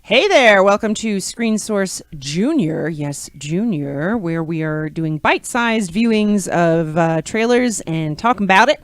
Hey there, welcome to Screen Source Junior, yes, Junior, where we are doing bite-sized viewings of trailers and talking about it.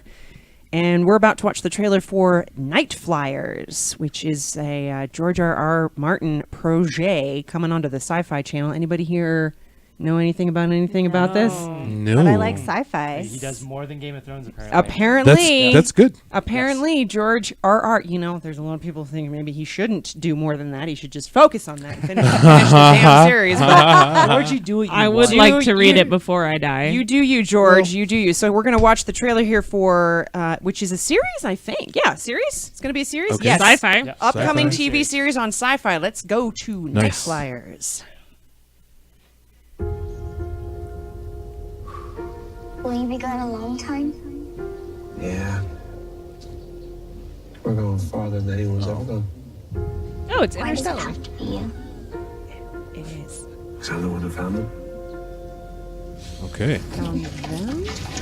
And we're about to watch the trailer for Nightflyers, which is a George R.R. Martin project coming onto the Syfy channel. Anybody here know anything about this? No. But I like sci-fi. He does more than Game of Thrones, apparently. Apparently. That's good. Apparently, George R.R. There's a lot of people thinking maybe he shouldn't do more than that. He should just focus on that and finish the damn series. But George, you do what you I want. would like to read it before I die. you do you, George. You do you. So we're going to watch the trailer here for, which is a series, I think. Yeah, series? It's going to be a series? Okay. Yes. Sci-fi. Yeah. Upcoming Sci-fi. TV series on Syfy. Let's go to Nice. Nightflyers. Will you be gone a long time? Yeah. We're going farther than anyone's ever gone. Oh, it's Why does it Interstellar. have to be you? It is. Because I'm the one who found them. Okay.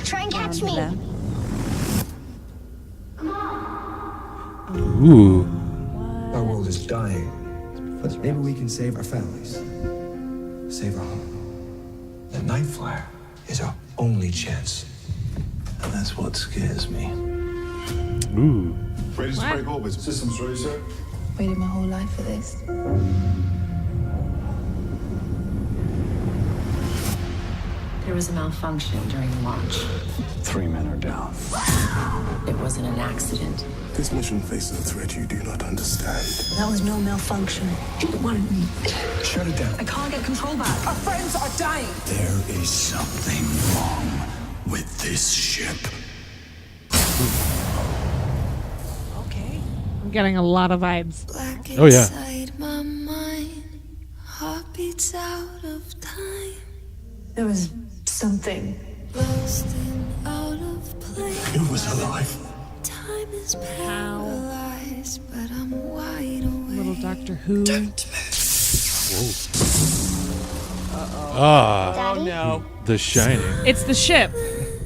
Try and catch me. Ooh. Our world is dying. But maybe we can save our families. Save our home. The Nightflyer is our only chance. And that's what scares me. Ooh. Ready to What? break orbit. Systems ready, sir. Waited my whole life for this. There was a malfunction during the launch. 3 men are down. It wasn't an accident. This mission faces a threat you do not understand. That was no malfunction. It wanted me. Shut it down. I can't get control back. Our friends are dying. There is something wrong with this ship. Okay. I'm getting a lot of vibes. Oh, yeah. My mind, heartbeats out of time. There was something lost and out of place. It was alive. Time is paralyzed, but I'm wide awake. Little Doctor Who. Ah, Oh, no. The Shining. It's the ship.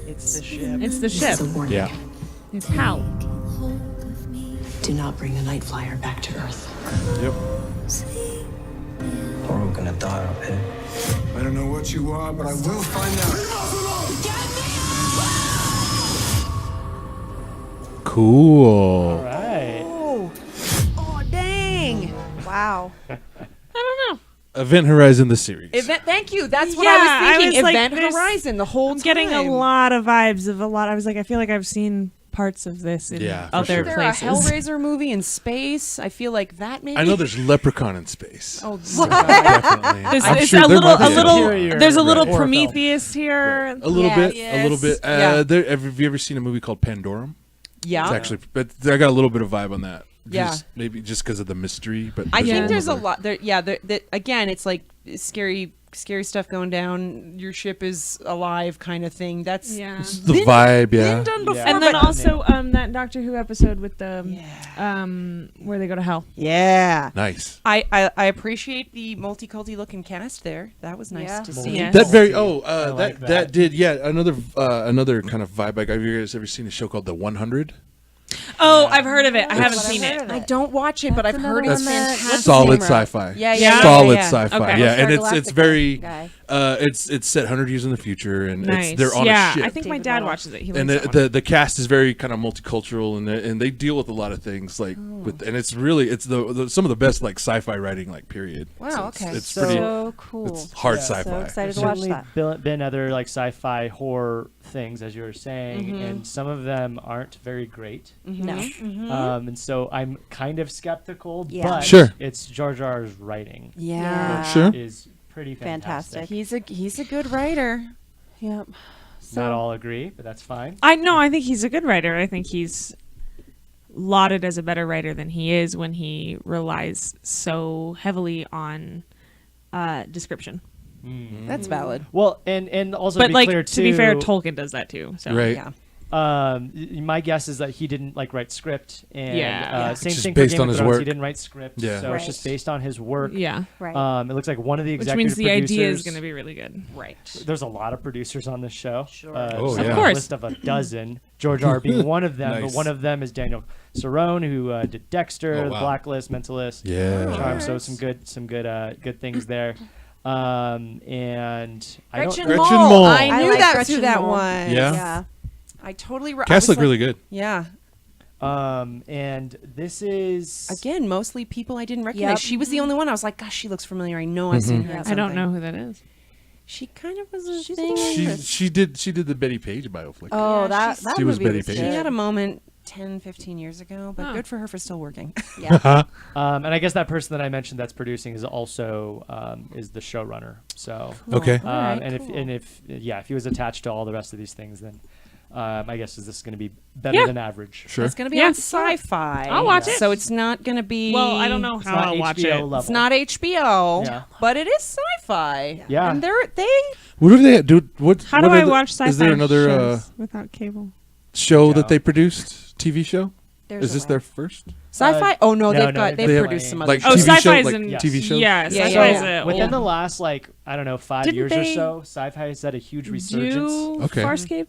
It's the ship. It's the This ship. is a warning. Yeah. It's Hal. Hold of me. Do not bring the Nightflyer back to Earth. Yep. We're all gonna die up here. I don't know what you are, but I will find out. Cool. All right. Oh, dang. Wow. I don't know. Event Horizon, the series. Thank you. That's what Yeah, I I was thinking. was like, Event there's- Horizon the whole I'm time. getting a lot of vibes of a lot. I was like, I feel like I've seen parts of this in Yeah, for other sure. There places. a Hellraiser movie in space. I feel like that maybe. I know there's Leprechaun in space. Oh, Definitely. There's, I'm it's sure a there little, might be Superior there's a little horror film. Prometheus here. a little bit. A little bit. Yeah. Have you ever seen a movie called Pandorum? yeah. It's actually, but I got a little bit of vibe on that. Yeah. Maybe just because of the mystery, but I there's think little there's a bit. lot there. Yeah. Again, it's like scary stuff going down. Your ship is alive, kind of thing. That's Yeah. The vibe, yeah. been done before. Yeah. And then but- also that Doctor Who episode with the where they go to hell. yeah. Nice. I appreciate the multi-culty looking cast there. That was nice Yeah. to see. Yeah. That very I like that did another kind of vibe. Have you guys ever seen a show called The 100? Oh, I've heard of it. I haven't I've seen heard it. of I don't watch it, but I've heard another it's one that- fantastic. Solid Route. sci-fi. Yeah. Solid yeah. sci-fi. Okay. Yeah, and Star it's Galactica very guy. it's set 100 years in the future, and Nice. they're on yeah, a ship. I think my David dad Waddle. watches it. He and likes that one. the cast is very kind of multicultural, and they deal with a lot of things like and it's really the some of the best like sci-fi writing like period. Wow, So it's- okay. It's So- pretty. So cool. It's hard Yeah. sci-fi. So excited There's to watch certainly that. been other like sci-fi horror things, as you were saying, Mm-hmm. and some of them aren't very great. No. And so I'm kind of skeptical, Yeah. but Sure. it's George R.R.'s writing Yeah. Sure. is pretty fantastic. Fantastic. He's a good writer. Yep. Not all agree, but that's fine. I think he's a good writer. I think he's lauded as a better writer than he is when he relies so heavily on description. That's valid. Well, and also But to be like clear to be fair, too, Tolkien does that too. So Right. Yeah. My guess is that he didn't write script, and Yeah. same Just thing based for Game on of his Thrones. work. He didn't write script, Yeah. so it's just based on his work. Yeah. Right. It looks like one of the Which executive means the producers. idea is going to be really good. Right. There's a lot of producers on this show. Sure. Oh, so yeah. a Of course. list of a dozen. George R. being one of them, Nice. but one of them is Daniel Cerrone, who did Dexter, Oh, The wow. Blacklist, Mentalist, Yeah. Charm. So some good things there. And I don't. Gretchen Gretchen Mol. Mol. I I knew like that's Gretchen who that Mol. was. Yeah. Yeah. I totally. I Cast was look like- really good. Yeah. And this is Again, mostly people I didn't recognize. Yep. She was the only one. I was like, gosh, she looks familiar. I know I've seen her. in I don't something. know who that is. She kind of was a She's thing. a She did the Betty Page bioflick. Oh, Yeah, that she's- that She was movie Betty was Page. She good. had a moment 10, 15 years ago, but Huh. good for her for still working. Yeah. and I guess that person that I mentioned that's producing is also is the showrunner. So Okay. Alright, and cool. if he was attached to all the rest of these things, then I guess this is going to be better Yeah. than average. Sure. It's going to be Yeah. on Syfy. I'll watch it. So it's not going to be. Well, I don't know It's how not I'll watch HBO it. level. It's not HBO, Yeah. but it is Syfy. Yeah. And they. What do they do? What? How do what are I the- watch sci-fi Is there another shows without cable? show No. that they produced? TV show? There's Is a this way. their first? Syfy? Oh no, no, they've no, got they've they've got produced some other. like Oh, TV sci-fi show, is like in TV shows? Yeah, Yeah, sci-fi yeah, is yeah. a Within old- the last 5 Didn't years or they so, sci-fi has had a huge resurgence. do Okay. Farscape?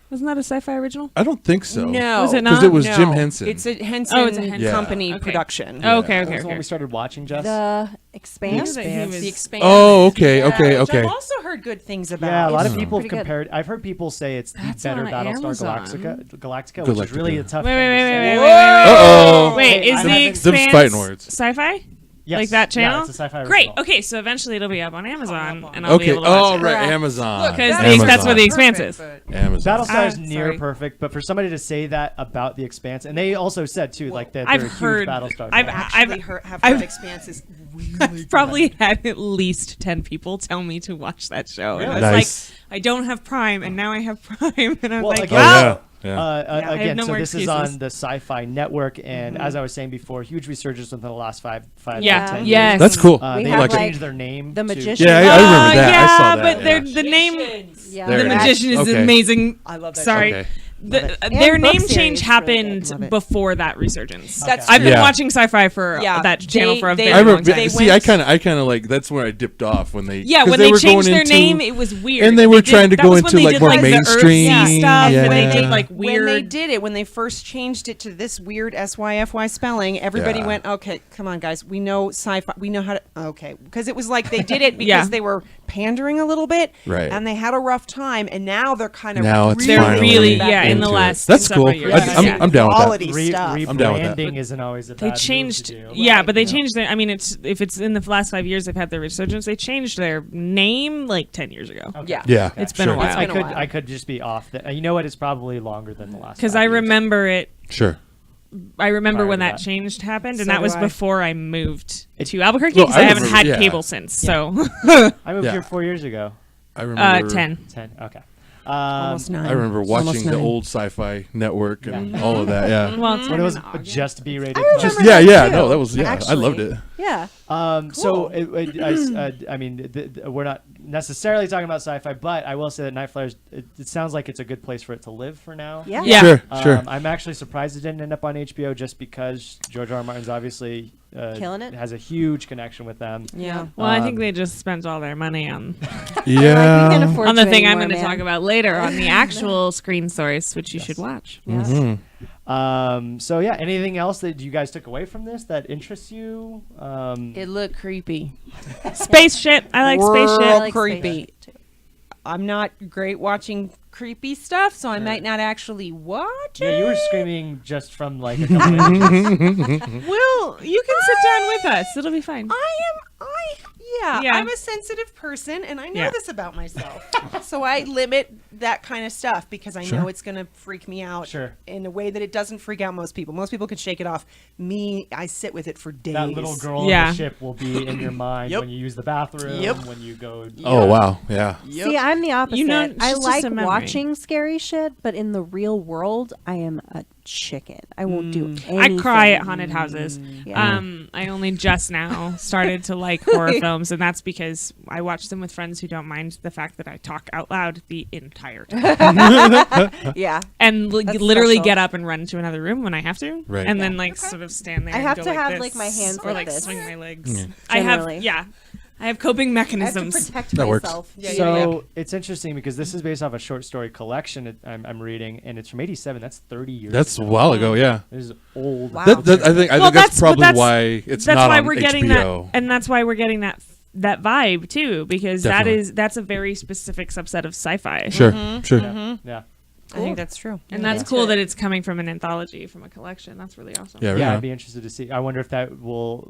Wasn't that a sci-fi original? I don't think so. No, Was it Because not? it was No. Jim Henson. It's a Henson, Oh, it's a Henson. Yeah. company Okay. production. Oh, okay, That okay, was the one okay. we started watching, Jess. The Expanse. That he was- The Expanse. Oh, okay, Yeah, okay, which okay. I've also heard good things about. Yeah, a lot of It's people have pretty good. compared. I've heard people say it's the That's better on Battlestar Amazon. Galactica, which is really a tough Wait, thing wait, to wait, say. wait, wait, wait, wait. Uh-oh. Wait, Hey, is I the haven't- Them's Expanse fighting words. sci-fi? Yes. Like that channel? Yeah, it's a sci-fi Great. original. Okay, so eventually it'll be up on Amazon, and I'll be Okay. able to watch Oh, it. right. Correct. Amazon. Because Amazon. that's where the Expanse is. Amazon. Battlestar is Ah, near sorry. perfect, but for somebody to say that about the Expanse, and they also said too, like that I've they're a huge heard- Battlestar. I've- fan. Actually have I've- heard Expanse is really I've probably had at least 10 people tell me to watch that show. And I was Nice. like, I don't have Prime, and now I have Prime. And I'm Well, like, again, Oh, oh, yeah. Yeah. I have Again, no so more this is excuses. on the Sci-Fi Network, and as I was saying before, huge resurgence within the last five Yeah. to 10 Yes. years. That's cool. We They have, like like, changed their name. The to- Magician. Yeah, I remember that. yeah, I saw that. but yeah. they're the name. Yeah. The There it is. Magician is Okay. amazing. I love that. Sorry. Okay. Their And name book change series, happened Love it. before that resurgence. That's I've been Yeah. watching sci-fi for that channel for a they- very I long remember. time. See, I kind of like. That's where I dipped off when they. Yeah, 'cause when they were changed going their into- name, it was weird. And they were did- trying to that go was when into they like did, more the mainstream Earthsea stuff, Yeah. and they did like When they weird. did it, when they first changed it to this weird SYFY spelling, everybody Yeah. went, "Okay, come on, guys, we know sci-fi, we know how to." Okay, because it was like they did it because Yeah. they were pandering a little bit, Right. And they had a rough time, and now they're kind of Now it's They're finally really in into the it. last That's several cool. years. I'm down with that. Quality stuff. I'm down with that. Rebranding isn't always a They bad changed, move to do. yeah, but they changed their. I mean, if it's in the last 5 years they've had their resurgence. They changed their name like 10 years ago. Okay. Yeah. Yeah. It's been a sure. while. I been a could while. I could just be off. You know what? It's probably longer than the last. Because 5 I years. remember it. Sure. I remember Prior when to that that. changed happened, and So that was do I. before I moved to Albuquerque No, because I I haven't remember- had yeah. cable since. So I moved Yeah. here 4 years ago. I remember. 10. 10. Okay. Almost 9. I remember Almost watching the 9. old Sci-Fi Network and all of that. Yeah. Well, it's When it was in August. just B-rated. Just remember that yeah. too, No, that was I actually. loved it. Yeah. So I mean, we're not necessarily talking about sci-fi, but I will say that Nightflyers. It sounds like it's a good place for it to live for now. Yeah. Yeah. Sure. Sure. I'm actually surprised it didn't end up on HBO just because George R. R. Martin's obviously Killing it. has a huge connection with them. Yeah. Well, I think they just spent all their money on Yeah. We can afford the to thing I'm anymore, going to man. talk about later on the actual screen source, which you should watch. So yeah, anything else that you guys took away from this that interests you? It looked creepy. Spaceship. I like World spaceship. I like creepy. spaceship, too. I'm not great watching creepy stuff, so I might not actually watch Yeah, it. you were screaming just from like a couple inches. Will, you can sit down with us. It'll be fine. Yeah. I'm a sensitive person, and I know Yeah. this about myself. So I limit that kind of stuff because I know it's going to freak me out Sure. in a way that it doesn't freak out most people. Most people can shake it off. Me, I sit with it for days. That little girl Yeah. on the ship will be in your mind Yep. when you use the bathroom, Yep. when you go. Oh wow. Yeah. See, I'm the opposite. You know, it's I just a like memory. watching scary shit, but in the real world, I am a chicken. I won't do anything. I cry at haunted houses. Yeah. I only just now started to like horror films, and that's because I watch them with friends who don't mind the fact that I talk out loud the entire time. Yeah. And That's literally special. get up and run into another room when I have to, Right. and then like sort of stand there. I and have go to like have, this, like, my hands or like this. swing my legs. Yeah. I Generally. I have coping I have to mechanisms. protect That works. myself. So it's interesting because this is based off a short story collection I'm reading, and it's from '87. That's 30 years. That's a ago. while ago. Yeah. This is old. Wow. I think Well, that's probably but why it's that's not why on we're getting HBO. that, and that's why we're getting that vibe too, because Definitely. that's a very specific subset of sci-fi. Sure, sure. Yeah. I think that's true. And that's cool that it's coming from an anthology, from a collection. That's really awesome. Yeah, right Yeah, on. I'd be interested to see. I wonder if that will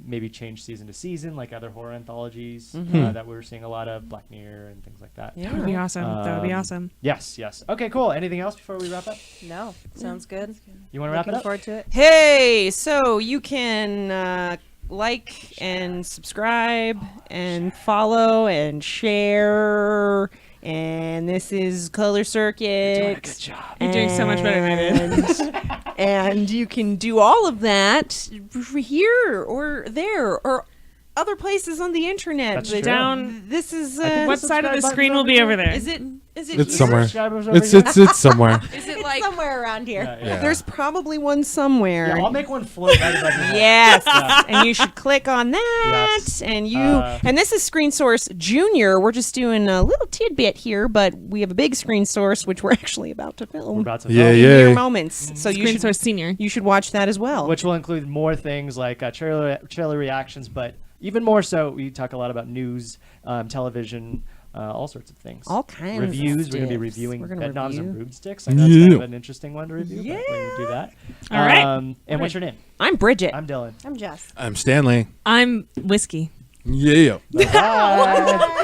maybe change season to season, like other horror anthologies that we were seeing a lot of, Black Mirror and things like that. That would be awesome. That would be awesome. Yes, yes. Okay, cool. Anything else before we wrap up? No, sounds good. You want to wrap it Looking up? forward to it. Hey, so you can like and subscribe and follow and share. And this is Color Circuit. Good job. You're doing so much better than I did. And you can do all of that here or there or other places on the internet. That's But true. Down. This is What side of the subscribe screen button's will be over over there? is it It's here? somewhere. Subscribers over It's here. it's somewhere. Is it It's like somewhere around here. Yeah. there's probably one somewhere. Yeah, I'll make one float right above your head. Yes, Yeah. and you should click on that. Yes. And you Uh, and this is Screen Source Junior. We're just doing a little tidbit here, but we have a big Screen Source which we're actually about to film. We're about to Yeah, film, in yeah. mere moments. So you Screen should Source Senior. you should watch that as well. which will include more things like trailer reactions, but even more so, we talk a lot about news, television, all sorts of things. All kinds of reviews. We're going to be stuffs. reviewing We're gonna bed knobs and review. broomsticks. I know that's kind of Yeah. an interesting one to review. But we're going to do that. All right. And what's your name? I'm Bridget. I'm Dylan. I'm Jess. I'm Stanley. I'm whiskey. Yeah. Bye.